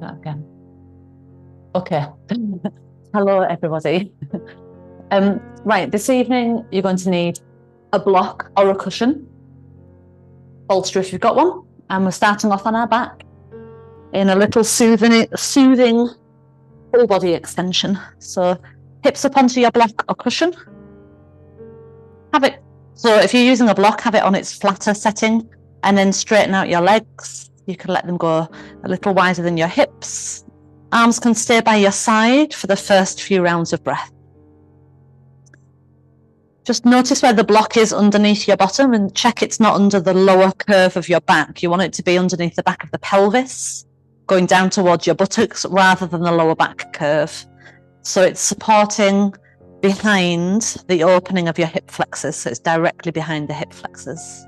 that again. Okay. Hello, everybody. Right, this evening you're going to need a block or a cushion, bolster if you've got one, and we're starting off on our back in a little soothing full body extension. So hips up onto your block or cushion. Have it, so if you're using a block, have it on its flatter setting, and then straighten out your legs. You can let them go a little wider than your hips. Arms can stay by your side for the first few rounds of breath. Just notice where the block is underneath your bottom and check it's not under the lower curve of your back. You want it to be underneath the back of the pelvis, going down towards your buttocks rather than the lower back curve. So it's supporting behind the opening of your hip flexors. So it's directly behind the hip flexors,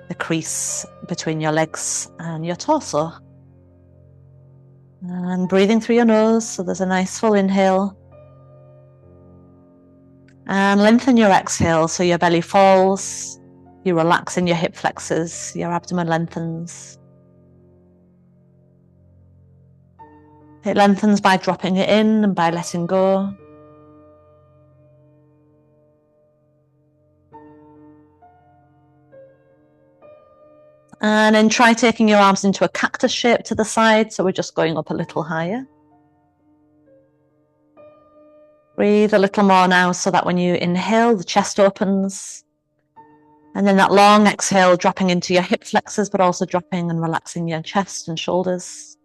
the crease between your legs and your torso. And breathing through your nose, so there's a nice full inhale. And lengthen your exhale, so your belly falls, you relax in your hip flexors, your abdomen lengthens. It lengthens by dropping it in and by letting go. And then try taking your arms into a cactus shape to the side, so we're just going up a little higher. Breathe a little more now so that when you inhale, the chest opens. And then that long exhale, dropping into your hip flexors, but also dropping and relaxing your chest and shoulders.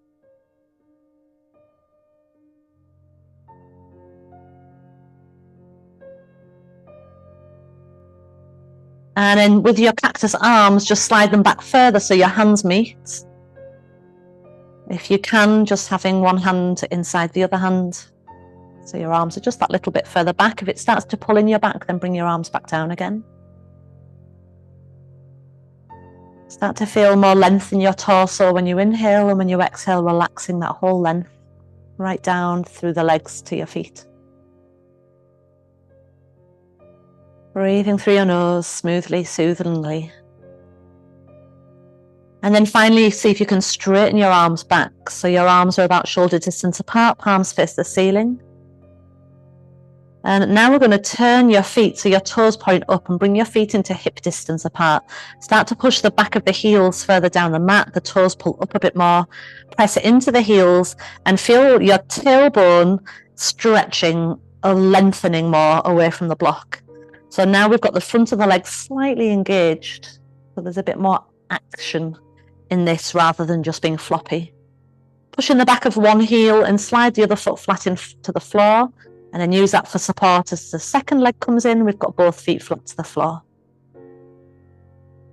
And then with your cactus arms, just slide them back further so your hands meet. If you can, just having one hand inside the other hand. So your arms are just that little bit further back. If it starts to pull in your back, then bring your arms back down again. Start to feel more length in your torso when you inhale, and when you exhale, relaxing that whole length right down through the legs to your feet. Breathing through your nose smoothly, soothingly. And then finally, see if you can straighten your arms back. So your arms are about shoulder distance apart, palms face the ceiling. And now we're going to turn your feet so your toes point up and bring your feet into hip distance apart. Start to push the back of the heels further down the mat. The toes pull up a bit more. Press it into the heels and feel your tailbone stretching or lengthening more away from the block. So now we've got the front of the leg slightly engaged. So there's a bit more action in this rather than just being floppy. Pushing the back of one heel and slide the other foot flat into the floor. And then use that for support as the second leg comes in. We've got both feet flat to the floor.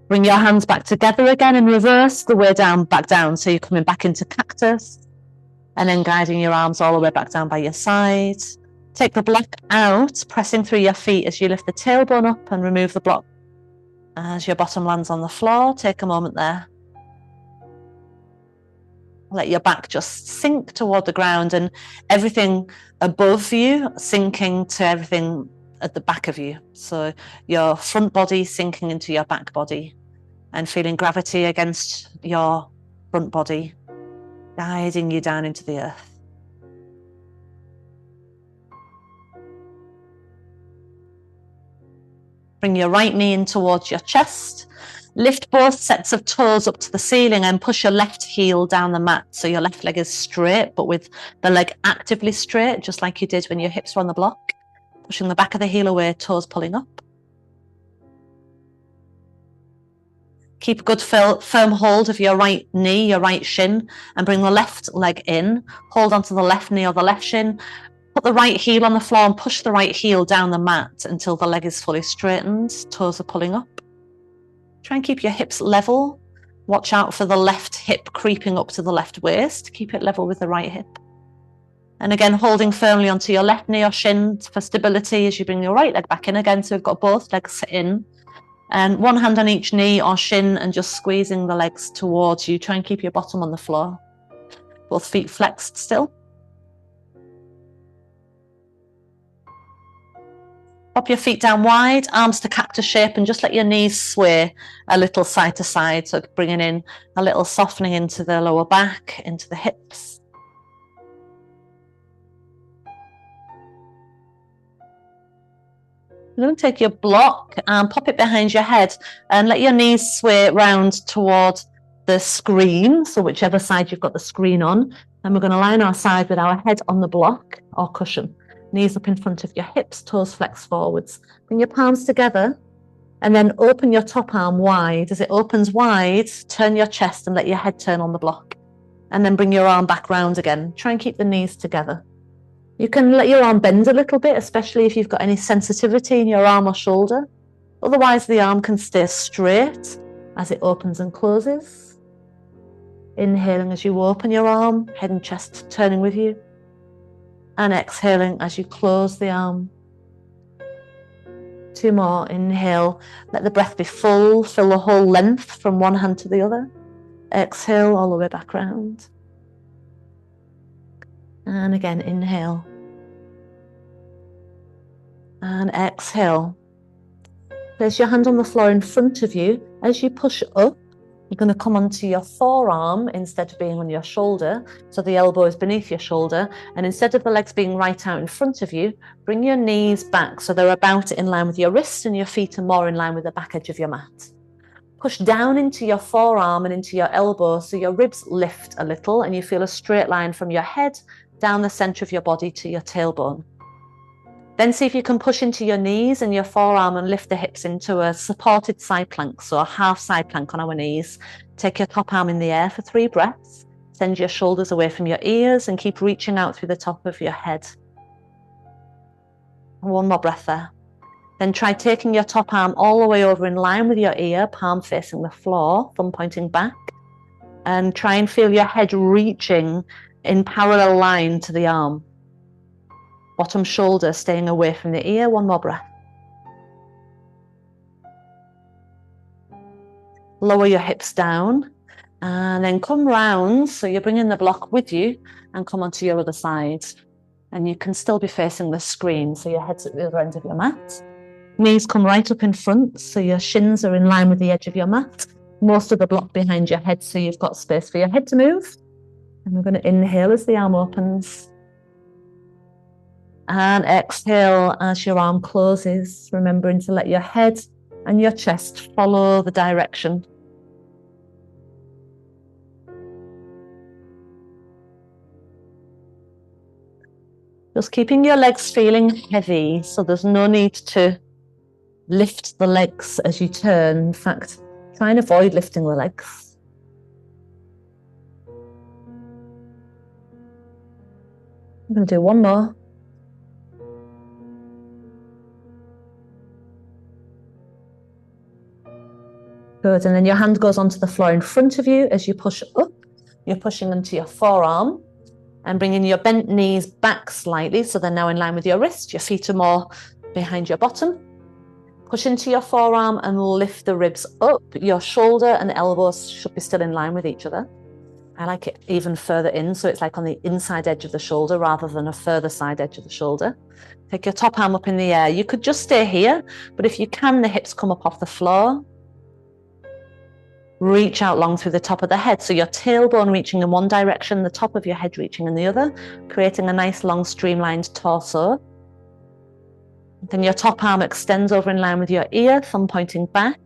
Bring your hands back together again and reverse the way down, back down. So you're coming back into cactus and then guiding your arms all the way back down by your side. Take the block out, pressing through your feet as you lift the tailbone up and remove the block. As your bottom lands on the floor, take a moment there. Let your back just sink toward the ground and everything above you sinking to everything at the back of you. So your front body sinking into your back body and feeling gravity against your front body, guiding you down into the earth. Bring your right knee in towards your chest. Lift both sets of toes up to the ceiling and push your left heel down the mat. So your left leg is straight, but with the leg actively straight, just like you did when your hips were on the block. Pushing the back of the heel away, toes pulling up. Keep a good firm hold of your right knee, your right shin, and bring the left leg in. Hold onto the left knee or the left shin. Put the right heel on the floor and push the right heel down the mat until the leg is fully straightened. Toes are pulling up. Try and keep your hips level. Watch out for the left hip creeping up to the left waist. Keep it level with the right hip. And again, holding firmly onto your left knee or shin for stability as you bring your right leg back in again. So we've got both legs in. And one hand on each knee or shin and just squeezing the legs towards you. Try and keep your bottom on the floor. Both feet flexed still. Pop your feet down wide, arms to cactus shape, and just let your knees sway a little side to side. So bringing in a little softening into the lower back, into the hips. You're going to take your block and pop it behind your head and let your knees sway round toward the screen, so whichever side you've got the screen on. And we're going to lie on our side with our head on the block or cushion. Knees up in front of your hips, toes flex forwards. Bring your palms together and then open your top arm wide. As it opens wide, turn your chest and let your head turn on the block. And then bring your arm back round again. Try and keep the knees together. You can let your arm bend a little bit, especially if you've got any sensitivity in your arm or shoulder. Otherwise, the arm can stay straight as it opens and closes. Inhaling as you open your arm, head and chest turning with you. And exhaling as you close the arm. 2 more. Inhale, let the breath be full, fill the whole length from one hand to the other. Exhale all the way back round. And again, inhale. And exhale. Place your hand on the floor in front of you. As you push up, you're going to come onto your forearm instead of being on your shoulder. So the elbow is beneath your shoulder. And instead of the legs being right out in front of you, bring your knees back so they're about in line with your wrists and your feet are more in line with the back edge of your mat. Push down into your forearm and into your elbow so your ribs lift a little and you feel a straight line from your head down the center of your body to your tailbone. Then see if you can push into your knees and your forearm and lift the hips into a supported side plank, so a half side plank on our knees. Take your top arm in the air for 3 breaths. Send your shoulders away from your ears and keep reaching out through the top of your head. 1 more breath there. Then try taking your top arm all the way over in line with your ear, palm facing the floor, thumb pointing back. And try and feel your head reaching in parallel line to the arm. Bottom shoulder staying away from the ear. 1 more breath. Lower your hips down and then come round. So you're bringing the block with you and come onto your other side. And you can still be facing the screen. So your head's at the other end of your mat. Knees come right up in front, so your shins are in line with the edge of your mat. Most of the block behind your head, so you've got space for your head to move. And we're going to inhale as the arm opens. And exhale as your arm closes, remembering to let your head and your chest follow the direction. Just keeping your legs feeling heavy, so there's no need to lift the legs as you turn. In fact, try and avoid lifting the legs. I'm going to do 1 more. Good, and then your hand goes onto the floor in front of you. As you push up, you're pushing into your forearm and bringing your bent knees back slightly, so they're now in line with your wrist. Your feet are more behind your bottom. Push into your forearm and lift the ribs up. Your shoulder and elbows should be still in line with each other. I like it even further in, so it's like on the inside edge of the shoulder rather than a further side edge of the shoulder. Take your top arm up in the air. You could just stay here, but if you can, the hips come up off the floor. Reach out long through the top of the head, so your tailbone reaching in one direction, the top of your head reaching in the other, creating a nice long streamlined torso. Then your top arm extends over in line with your ear, thumb pointing back.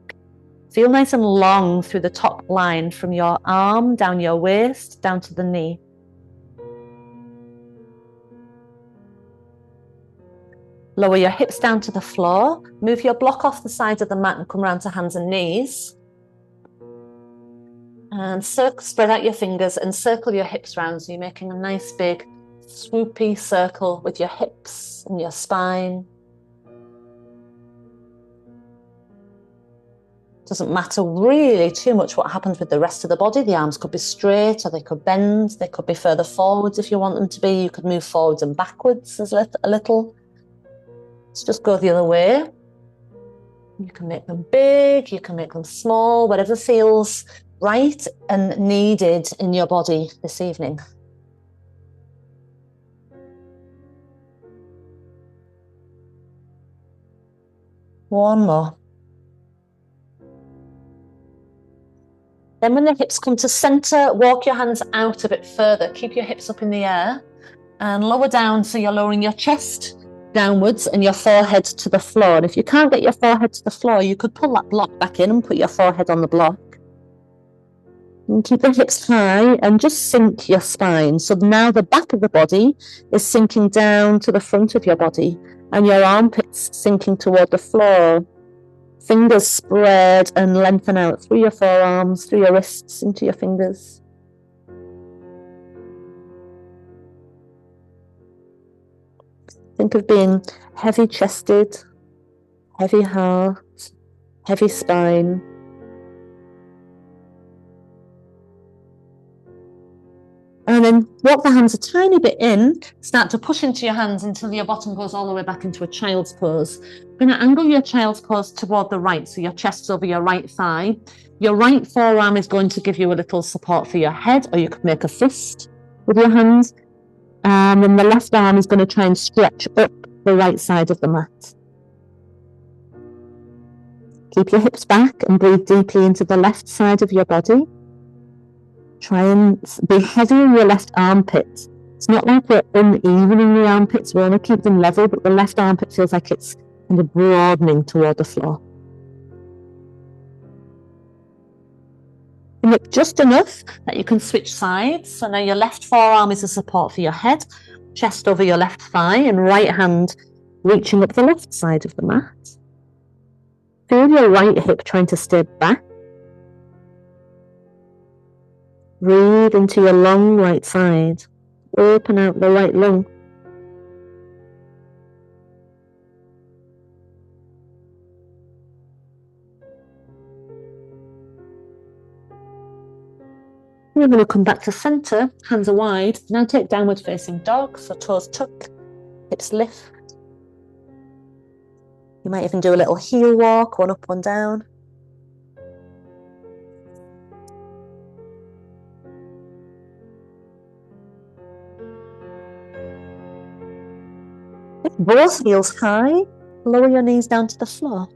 Feel nice and long through the top line from your arm, down your waist, down to the knee. Lower your hips down to the floor. Move your block off the side of the mat and come round to hands and knees. And spread out your fingers and circle your hips round, so you're making a nice big swoopy circle with your hips and your spine. Doesn't matter really too much what happens with the rest of the body. The arms could be straight or they could bend. They could be further forwards if you want them to be. You could move forwards and backwards a little. Let's just go the other way. You can make them big, you can make them small, whatever feels right and needed in your body this evening. One more. Then when the hips come to center, walk your hands out a bit further. Keep your hips up in the air and lower down so you're lowering your chest downwards and your forehead to the floor. And if you can't get your forehead to the floor, you could pull that block back in and put your forehead on the block. And keep the hips high and just sink your spine. So now the back of the body is sinking down to the front of your body and your armpits sinking toward the floor. Fingers spread and lengthen out through your forearms, through your wrists, into your fingers. Think of being heavy chested, heavy heart, heavy spine. And then walk the hands a tiny bit in, start to push into your hands until your bottom goes all the way back into a child's pose. You're going to angle your child's pose toward the right, so your chest's over your right thigh. Your right forearm is going to give you a little support for your head, or you could make a fist with your hands. And then the left arm is going to try and stretch up the right side of the mat. Keep your hips back and breathe deeply into the left side of your body. Try and be heavy in your left armpit. It's not like we're uneven in the armpits, we want to keep them level, but the left armpit feels like it's kind of broadening toward the floor. And look just enough that you can switch sides. So now your left forearm is a support for your head, chest over your left thigh, and right hand reaching up the left side of the mat. Feel your right hip trying to stay back. Breathe into your long right side. Open out the right lung. We're going to come back to center, hands are wide. Now take downward facing dog, so toes tuck, hips lift. You might even do a little heel walk, one up, one down. Both heels high, lower your knees down to the floor.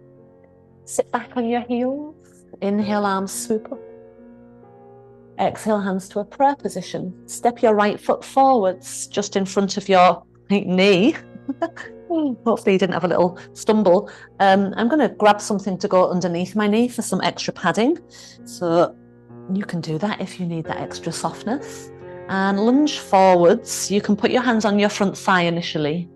Sit back on your heels, inhale, arms swoop up. Exhale, hands to a prayer position. Step your right foot forwards, just in front of your right knee. Hopefully you didn't have a little stumble. I'm going to grab something to go underneath my knee for some extra padding. So you can do that if you need that extra softness. And lunge forwards. You can put your hands on your front thigh initially.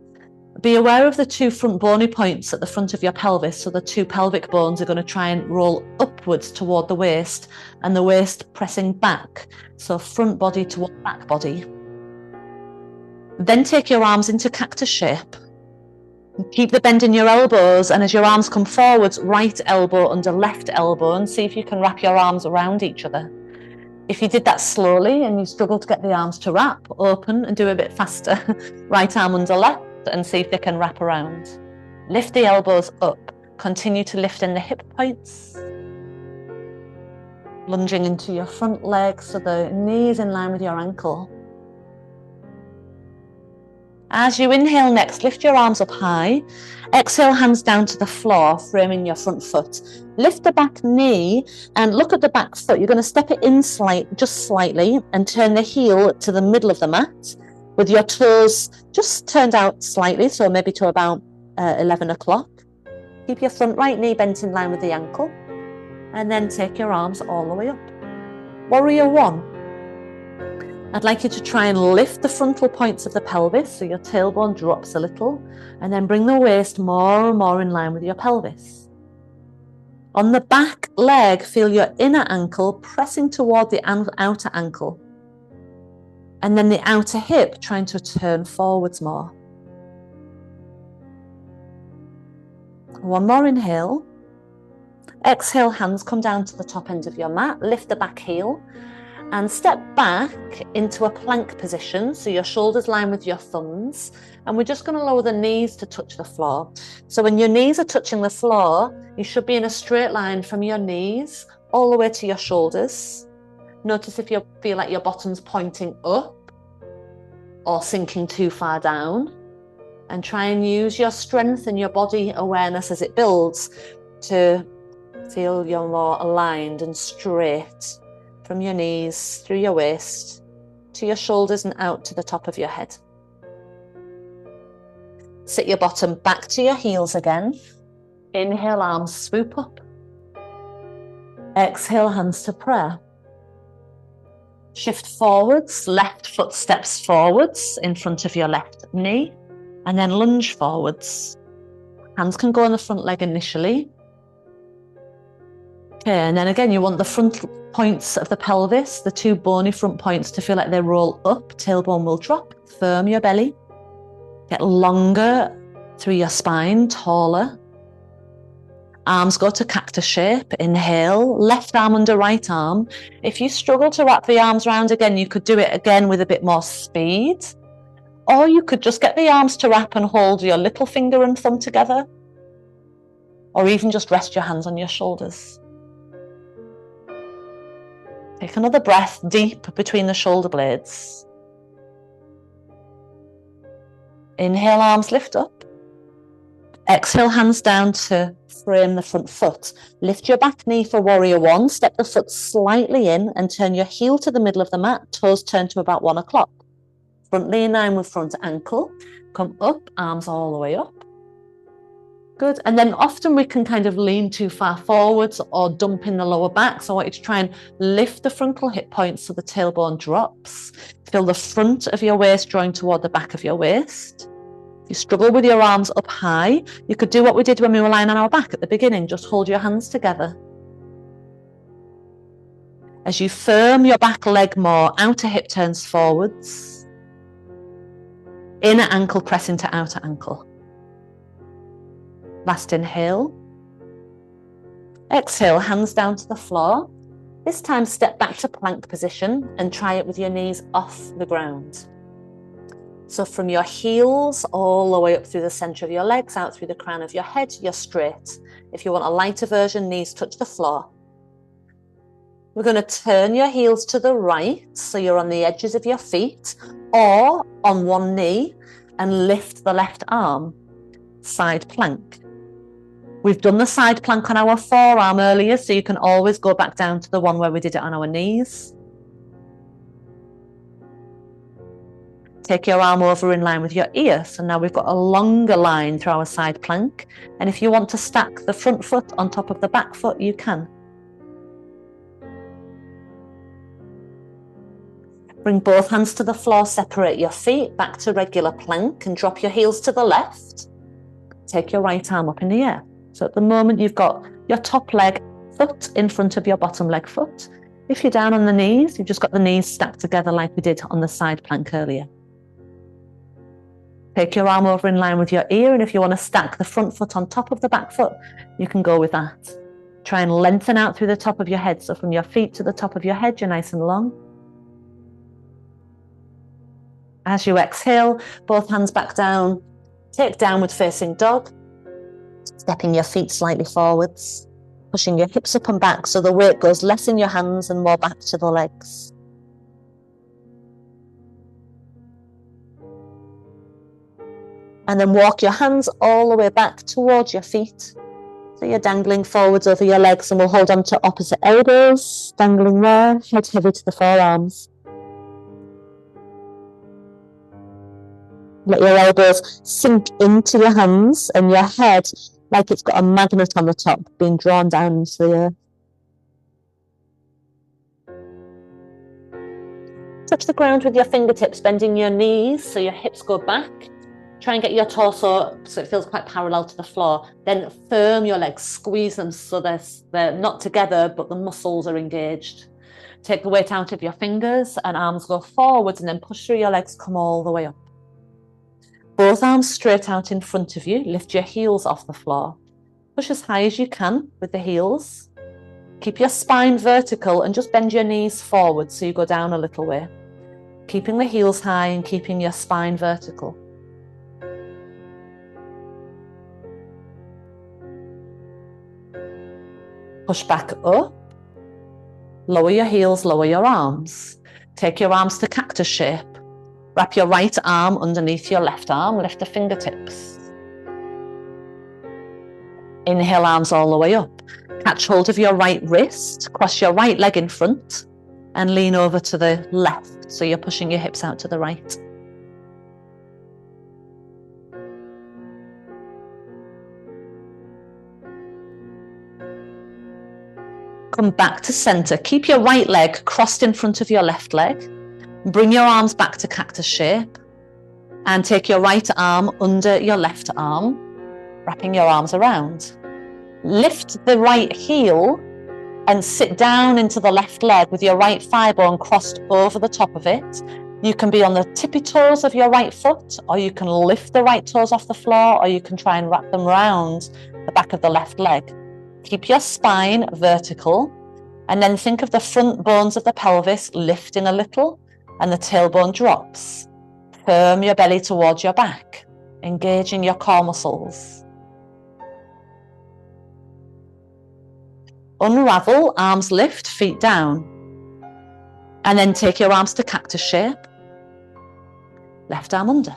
Be aware of the two front bony points at the front of your pelvis. So the two pelvic bones are going to try and roll upwards toward the waist and the waist pressing back. So front body toward back body. Then take your arms into cactus shape. Keep the bend in your elbows, and as your arms come forwards, right elbow under left elbow, and see if you can wrap your arms around each other. If you did that slowly and you struggle to get the arms to wrap, open and do a bit faster. Right arm under left, and see if they can wrap around. Lift the elbows up. Continue to lift in the hip points. Lunging into your front leg so the knee is in line with your ankle. As you inhale next, lift your arms up high. Exhale, hands down to the floor, framing your front foot. Lift the back knee and look at the back foot. You're going to step it in just slightly and turn the heel to the middle of the mat with your toes just turned out slightly, so maybe to about 11 o'clock. Keep your front right knee bent in line with the ankle, and then take your arms all the way up. Warrior one. I'd like you to try and lift the frontal points of the pelvis so your tailbone drops a little, and then bring the waist more and more in line with your pelvis. On the back leg, feel your inner ankle pressing toward the outer ankle, and then the outer hip trying to turn forwards more. One more inhale. Exhale, hands come down to the top end of your mat. Lift the back heel and step back into a plank position. So your shoulders line with your thumbs. And we're just going to lower the knees to touch the floor. So when your knees are touching the floor, you should be in a straight line from your knees all the way to your shoulders. Notice if you feel like your bottom's pointing up or sinking too far down. And try and use your strength and your body awareness as it builds to feel you're more aligned and straight from your knees, through your waist, to your shoulders and out to the top of your head. Sit your bottom back to your heels again. Inhale, arms swoop up. Exhale, hands to prayer. Shift forwards, left foot steps forwards in front of your left knee, and then lunge forwards. Hands can go on the front leg initially. Okay, and then again, you want the front points of the pelvis, the two bony front points, to feel like they roll up. Tailbone will drop. Firm your belly. Get longer through your spine, taller. Arms go to cactus shape. Inhale, left arm under right arm. If you struggle to wrap the arms around again, you could do it again with a bit more speed. Or you could just get the arms to wrap and hold your little finger and thumb together. Or even just rest your hands on your shoulders. Take another breath deep between the shoulder blades. Inhale, arms lift up. Exhale, hands down to frame the front foot. Lift your back knee for warrior one. Step the foot slightly in and turn your heel to the middle of the mat. Toes turn to about 1 o'clock. Front knee in line with front ankle. Come up, arms all the way up. Good. And then often we can kind of lean too far forwards or dump in the lower back. So I want you to try and lift the frontal hip points so the tailbone drops. Feel the front of your waist drawing toward the back of your waist. If you struggle with your arms up high, you could do what we did when we were lying on our back at the beginning. Just hold your hands together. As you firm your back leg more, outer hip turns forwards. Inner ankle press into outer ankle. Last inhale. Exhale, hands down to the floor. This time step back to plank position and try it with your knees off the ground. So from your heels all the way up through the center of your legs, out through the crown of your head, you're straight. If you want a lighter version, knees touch the floor. We're going to turn your heels to the right, so you're on the edges of your feet, or on one knee, and lift the left arm. Side plank. We've done the side plank on our forearm earlier, so you can always go back down to the one where we did it on our knees. Take your arm over in line with your ear. So now we've got a longer line through our side plank. And if you want to stack the front foot on top of the back foot, you can. Bring both hands to the floor, separate your feet back to regular plank and drop your heels to the left. Take your right arm up in the air. So at the moment you've got your top leg foot in front of your bottom leg foot. If you're down on the knees, you've just got the knees stacked together like we did on the side plank earlier. Take your arm over in line with your ear, and if you want to stack the front foot on top of the back foot, you can go with that. Try and lengthen out through the top of your head. So from your feet to the top of your head, you're nice and long. As you exhale, both hands back down. Take downward facing dog. Stepping your feet slightly forwards. Pushing your hips up and back so the weight goes less in your hands and more back to the legs. And then walk your hands all the way back towards your feet. So you're dangling forwards over your legs, and we'll hold on to opposite elbows, dangling there, head heavy to the forearms. Let your elbows sink into your hands and your head like it's got a magnet on the top, being drawn down into the earth. Touch the ground with your fingertips, bending your knees so your hips go back. Try and get your torso up so it feels quite parallel to the floor. Then firm your legs, squeeze them so they're not together, but the muscles are engaged. Take the weight out of your fingers and arms go forwards, and then push through your legs, come all the way up. Both arms straight out in front of you. Lift your heels off the floor. Push as high as you can with the heels. Keep your spine vertical and just bend your knees forward so you go down a little way. Keeping the heels high and keeping your spine vertical. Push back up. Lower your heels, lower your arms. Take your arms to cactus shape. Wrap your right arm underneath your left arm. Lift the fingertips. Inhale, arms all the way up. Catch hold of your right wrist. Cross your right leg in front and lean over to the left. So you're pushing your hips out to the right. come back to center. Keep your right leg crossed in front of your left leg. Bring your arms back to cactus shape and take your right arm under your left arm, wrapping your arms around. Lift the right heel and sit down into the left leg with your right thigh bone crossed over the top of it. You can be on the tippy toes of your right foot, or you can lift the right toes off the floor, or you can try and wrap them around the back of the left leg. Keep your spine vertical, and then think of the front bones of the pelvis lifting a little, and the tailbone drops. Firm your belly towards your back, engaging your core muscles. Unravel, arms lift, feet down. And then take your arms to cactus shape. Left arm under.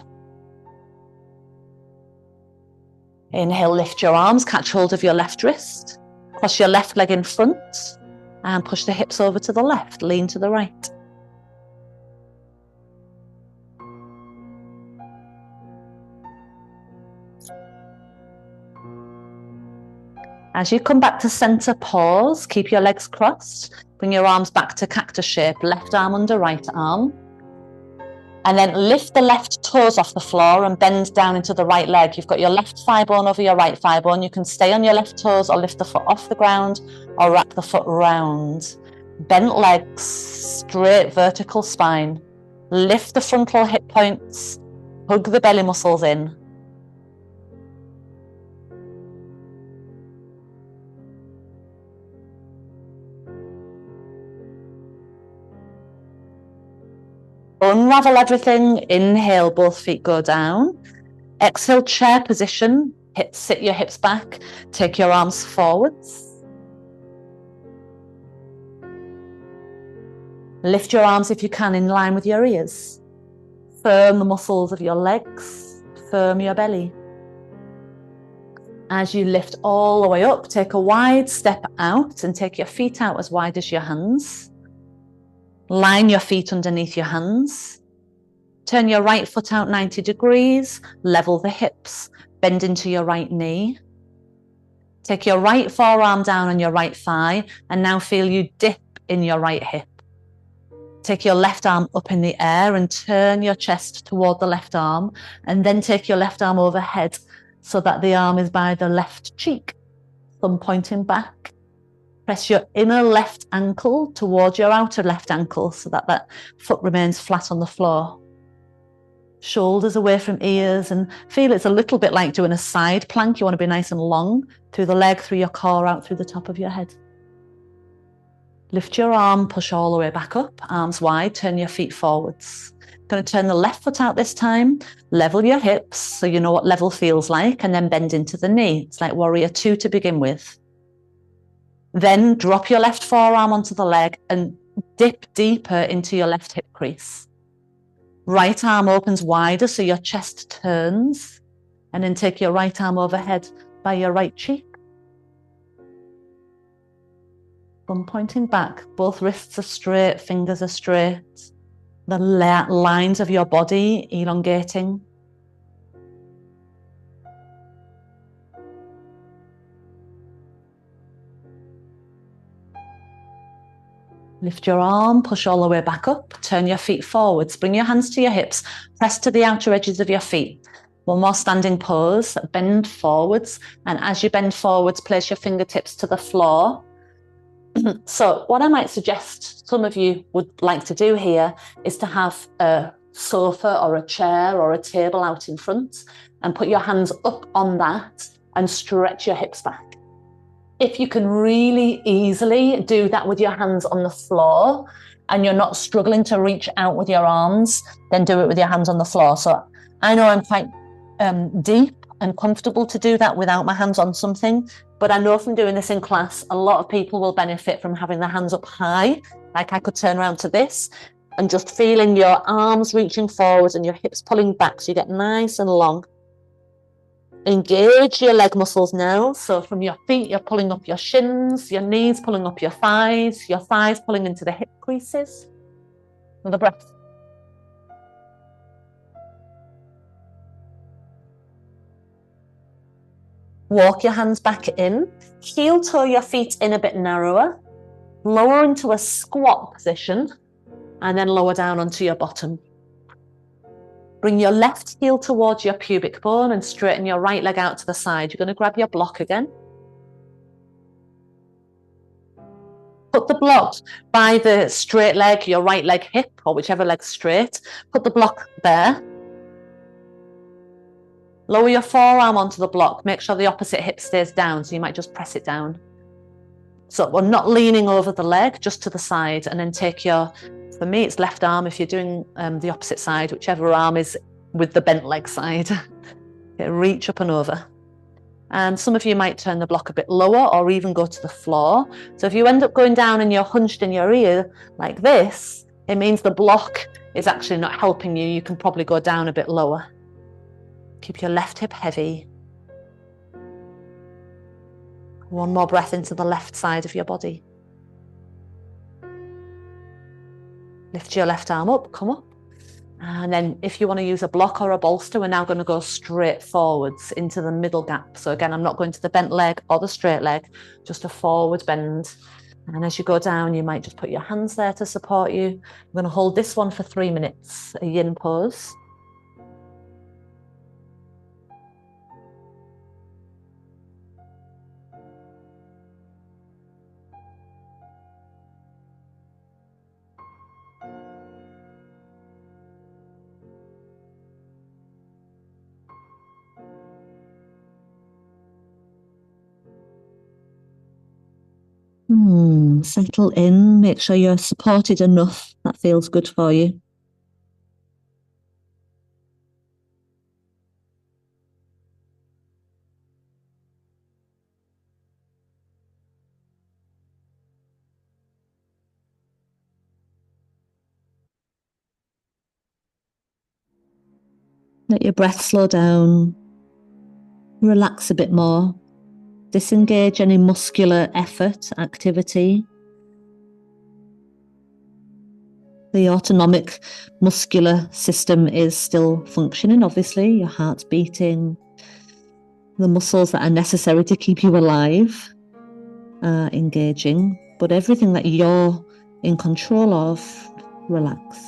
Inhale, lift your arms, catch hold of your left wrist. Cross your left leg in front and push the hips over to the left, lean to the right. As you come back to center, pause, keep your legs crossed, bring your arms back to cactus shape, left arm under right arm. And then lift the left toes off the floor and bend down into the right leg. You've got your left thigh bone over your right thigh bone. You can stay on your left toes or lift the foot off the ground or wrap the foot round. Bent legs, straight vertical spine. Lift the frontal hip points, hug the belly muscles in. Unravel everything. Inhale, both feet go down. Exhale, chair position. Sit your hips back. Take your arms forwards. Lift your arms if you can in line with your ears. Firm the muscles of your legs. Firm your belly. As you lift all the way up, take a wide step out and take your feet out as wide as your hands. Line your feet underneath your hands. Turn your right foot out 90 degrees. Level the hips. Bend into your right knee. Take your right forearm down on your right thigh and now feel you dip in your right hip. Take your left arm up in the air and turn your chest toward the left arm, and then take your left arm overhead so that the arm is by the left cheek, thumb pointing back. Press your inner left ankle towards your outer left ankle so that that foot remains flat on the floor. Shoulders away from ears, and feel it's a little bit like doing a side plank. You want to be nice and long through the leg, through your core, out through the top of your head. Lift your arm, push all the way back up, arms wide, turn your feet forwards. Going to turn the left foot out this time, level your hips so you know what level feels like, and then bend into the knee. It's like warrior 2 to begin with. Then drop your left forearm onto the leg and dip deeper into your left hip crease. Right arm opens wider so your chest turns, and then take your right arm overhead by your right cheek. Thumb pointing back, both wrists are straight, fingers are straight. The lines of your body elongating. Lift your arm, push all the way back up, turn your feet forwards, bring your hands to your hips, press to the outer edges of your feet. One more standing pose, bend forwards, and as you bend forwards, place your fingertips to the floor. So what I might suggest some of you would like to do here is to have a sofa or a chair or a table out in front and put your hands up on that and stretch your hips back. If you can really easily do that with your hands on the floor and you're not struggling to reach out with your arms, then do it with your hands on the floor. So I know I'm quite deep and comfortable to do that without my hands on something, but I know from doing this in class, a lot of people will benefit from having their hands up high. Like I could turn around to this and just feeling your arms reaching forwards and your hips pulling back so you get nice and long. Engage your leg muscles now. So from your feet, you're pulling up your shins, your knees pulling up your thighs pulling into the hip creases. Another breath. Walk your hands back in. Heel toe your feet in a bit narrower. Lower into a squat position and then lower down onto your bottom. Bring your left heel towards your pubic bone and straighten your right leg out to the side. You're going to grab your block again. Put the block by the straight leg, your right leg hip, or whichever leg's straight. Put the block there. Lower your forearm onto the block. Make sure the opposite hip stays down, so you might just press it down. So we're not leaning over the leg, just to the side, and then take your, for me it's left arm if you're doing the opposite side, whichever arm is with the bent leg side. Reach up and over. And some of you might turn the block a bit lower or even go to the floor. So if you end up going down and you're hunched in your ear like this, it means the block is actually not helping you. You can probably go down a bit lower. Keep your left hip heavy. One more breath into the left side of your body. Lift your left arm up, come up. And then if you want to use a block or a bolster, we're now going to go straight forwards into the middle gap. So again, I'm not going to the bent leg or the straight leg, just a forward bend. And as you go down, you might just put your hands there to support you. I'm going to hold this one for 3 minutes, a yin pose. Settle in, make sure you're supported enough. That feels good for you. Let your breath slow down. Relax a bit more. Disengage any muscular effort, activity. The autonomic muscular system is still functioning, obviously. Your heart's beating. The muscles that are necessary to keep you alive are engaging. But everything that you're in control of, relax.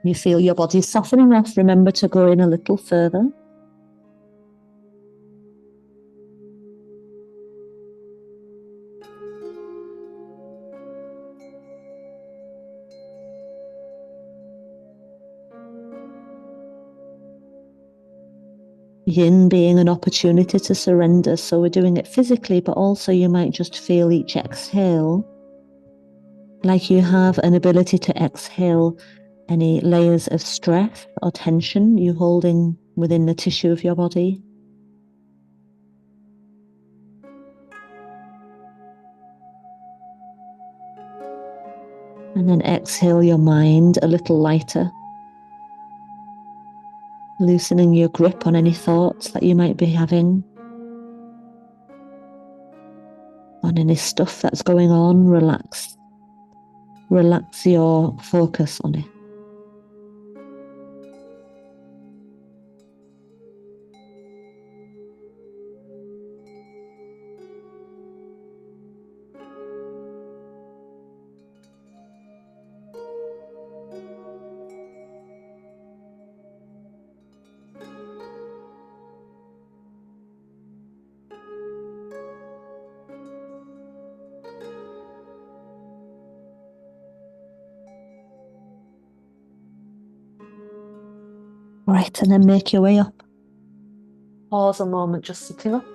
You feel your body softening off. Remember to go in a little further. Yin being an opportunity to surrender. So we're doing it physically, but also you might just feel each exhale like you have an ability to exhale any layers of stress or tension you holding within the tissue of your body. And then exhale your mind a little lighter, loosening your grip on any thoughts that you might be having, on any stuff that's going on. Relax your focus on it. Right, and then make your way up. Pause a moment, just sitting up.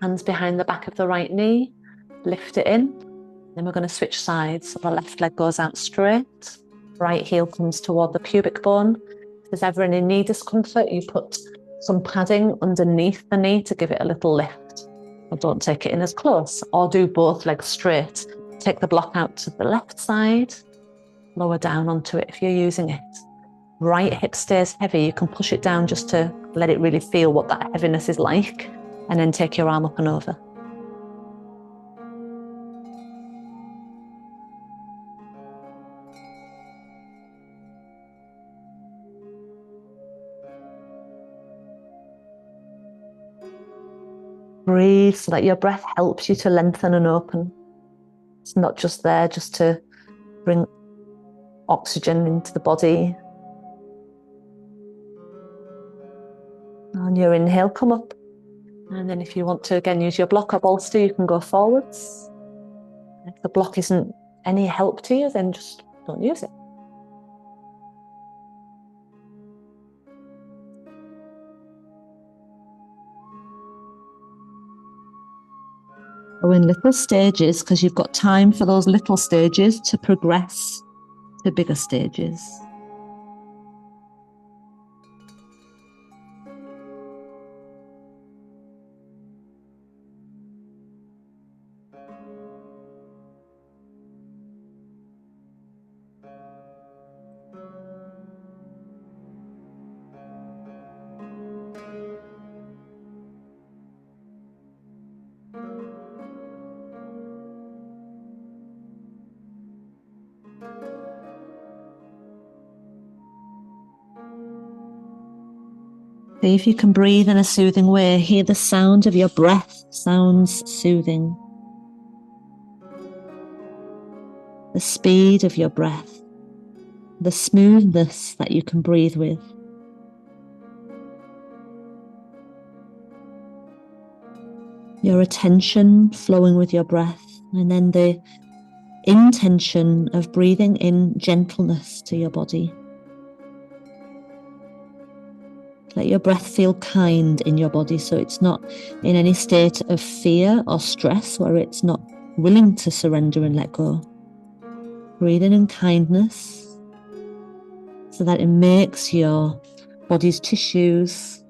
Hands behind the back of the right knee, lift it in. Then we're going to switch sides. So the left leg goes out straight, right heel comes toward the pubic bone. If there's ever any knee discomfort, you put some padding underneath the knee to give it a little lift. Or don't take it in as close, or do both legs straight. Take the block out to the left side. lower down onto it if you're using it. Right hip stays heavy, you can push it down just to let it really feel what that heaviness is like, and then take your arm up and over. Breathe so that your breath helps you to lengthen and open. It's not just there just to bring oxygen into the body. On your inhale, come up. And then if you want to, again, use your block or bolster, you can go forwards. If the block isn't any help to you, then just don't use it. Go in little stages, because you've got time for those little stages to progress to bigger stages. See if you can breathe in a soothing way. Hear the sound of your breath sounds soothing. The speed of your breath, the smoothness that you can breathe with. Your attention flowing with your breath, and then the intention of breathing in gentleness to your body. Let your breath feel kind in your body, so it's not in any state of fear or stress where it's not willing to surrender and let go. Breathing in kindness so that it makes your body's tissues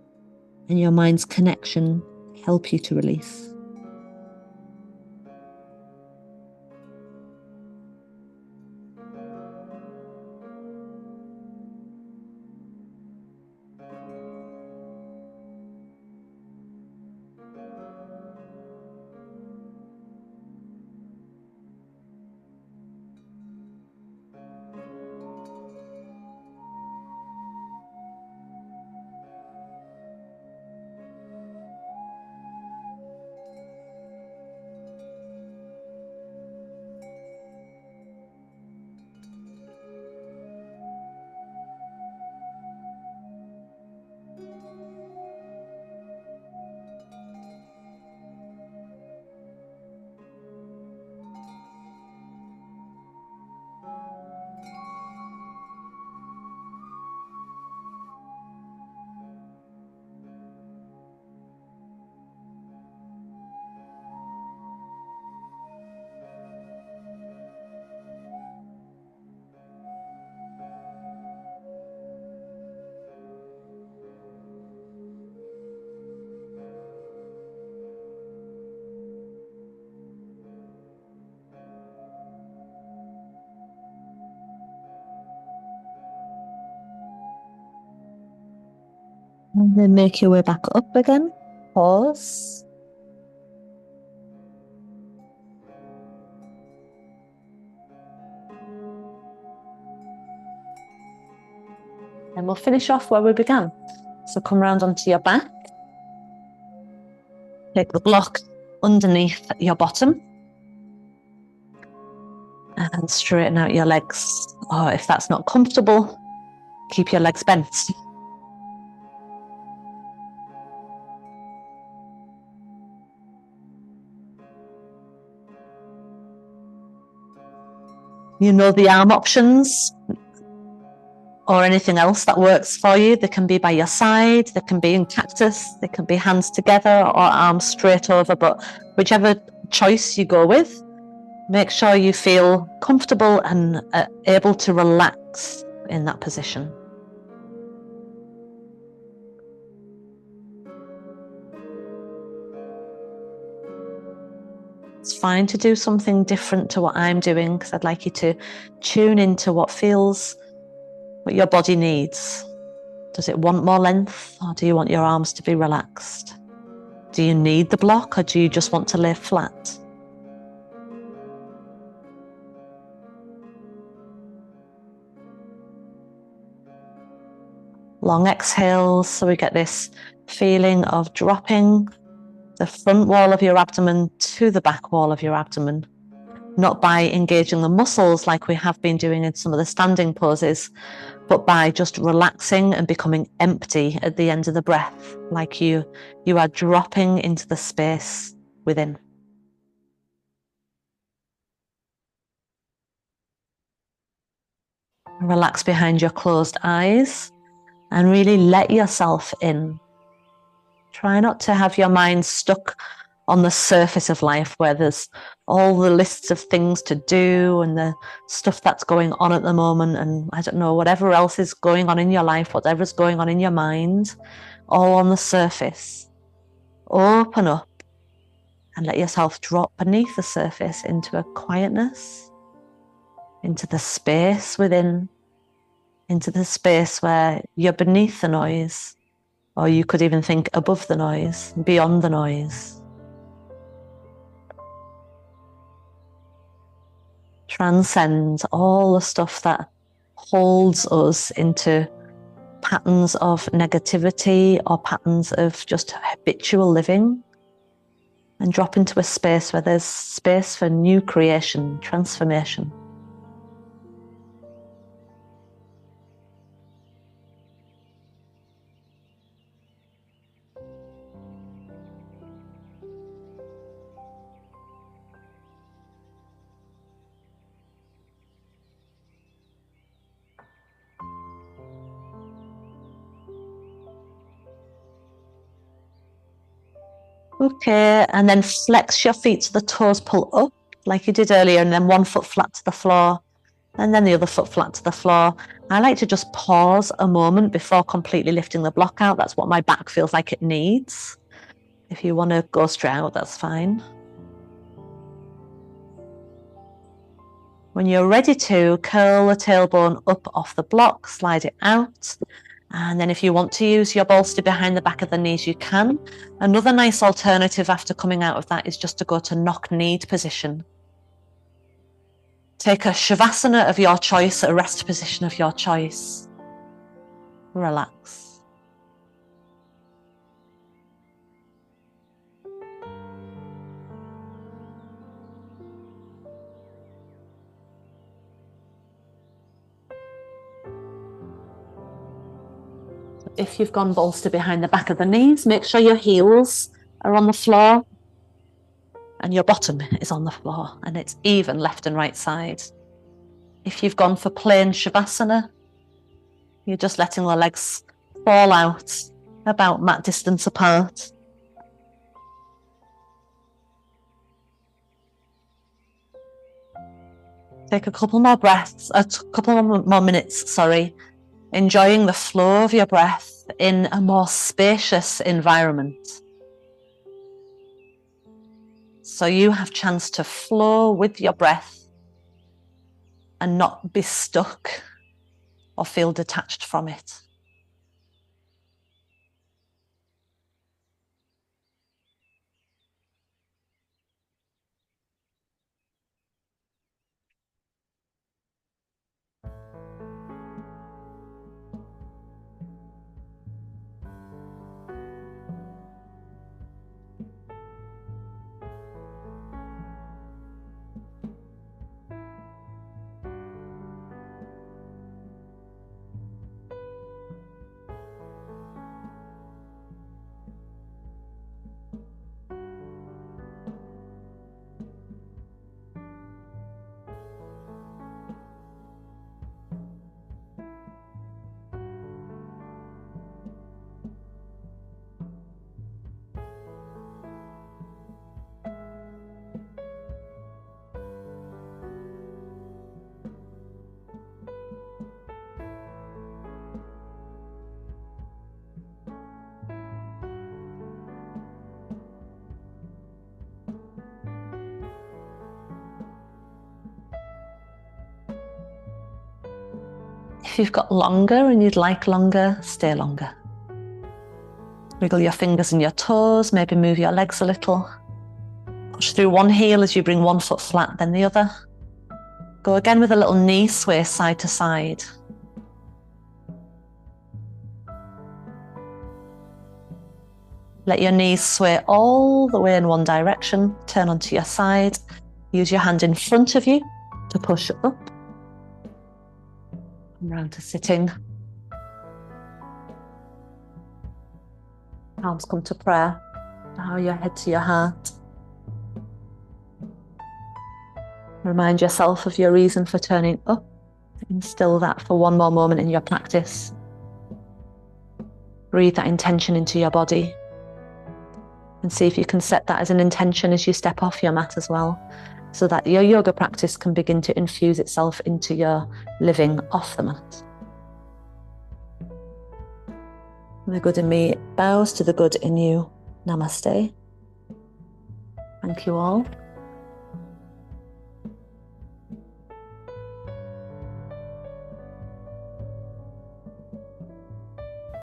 and your mind's connection help you to release. And then make your way back up again. Pause. And we'll finish off where we began. So come round onto your back. Take the block underneath your bottom. And straighten out your legs. Or if that's not comfortable, keep your legs bent. You know the arm options or anything else that works for you. They can be by your side, they can be in cactus, they can be hands together or arms straight over, but whichever choice you go with, make sure you feel comfortable and able to relax in that position. It's fine to do something different to what I'm doing, because I'd like you to tune into what your body needs. Does it want more length, or do you want your arms to be relaxed? Do you need the block, or do you just want to lay flat? Long exhales, so we get this feeling of dropping the front wall of your abdomen to the back wall of your abdomen, not by engaging the muscles like we have been doing in some of the standing poses, but by just relaxing and becoming empty at the end of the breath, like you are dropping into the space within. Relax behind your closed eyes and really let yourself in. Try not to have your mind stuck on the surface of life, where there's all the lists of things to do and the stuff that's going on at the moment, and I don't know, whatever else is going on in your life, whatever's going on in your mind, all on the surface. Open up and let yourself drop beneath the surface into a quietness, into the space within, into the space where you're beneath the noise, or you could even think above the noise, beyond the noise. Transcend all the stuff that holds us into patterns of negativity or patterns of just habitual living, and drop into a space where there's space for new creation, transformation. Okay, and then flex your feet so the toes pull up like you did earlier, and then one foot flat to the floor, and then the other foot flat to the floor. I like to just pause a moment before completely lifting the block out. That's what my back feels like it needs. If you want to go straight out, that's fine. When you're ready to, curl the tailbone up off the block, slide it out. And then if you want to use your bolster behind the back of the knees, you can. Another nice alternative after coming out of that is just to go to knock-kneed position. Take a shavasana of your choice, a rest position of your choice. Relax. If you've gone bolster behind the back of the knees, make sure your heels are on the floor and your bottom is on the floor, and it's even left and right side. If you've gone for plain shavasana, you're just letting the legs fall out about mat distance apart. Take a couple more breaths, a couple more minutes, enjoying the flow of your breath in a more spacious environment. So you have chance to flow with your breath and not be stuck or feel detached from it. If you've got longer and you'd like longer, stay longer. Wiggle your fingers and your toes, maybe move your legs a little. Push through one heel as you bring one foot flat, then the other. Go again with a little knee sway side to side. Let your knees sway all the way in one direction. Turn onto your side. Use your hand in front of you to push up. Come round to sitting. Palms come to prayer. Bow your head to your heart. Remind yourself of your reason for turning up. Instill that for one more moment in your practice. Breathe that intention into your body. And see if you can set that as an intention as you step off your mat as well, so that your yoga practice can begin to infuse itself into your living off the mat. The good in me bows to the good in you. Namaste. Thank you all.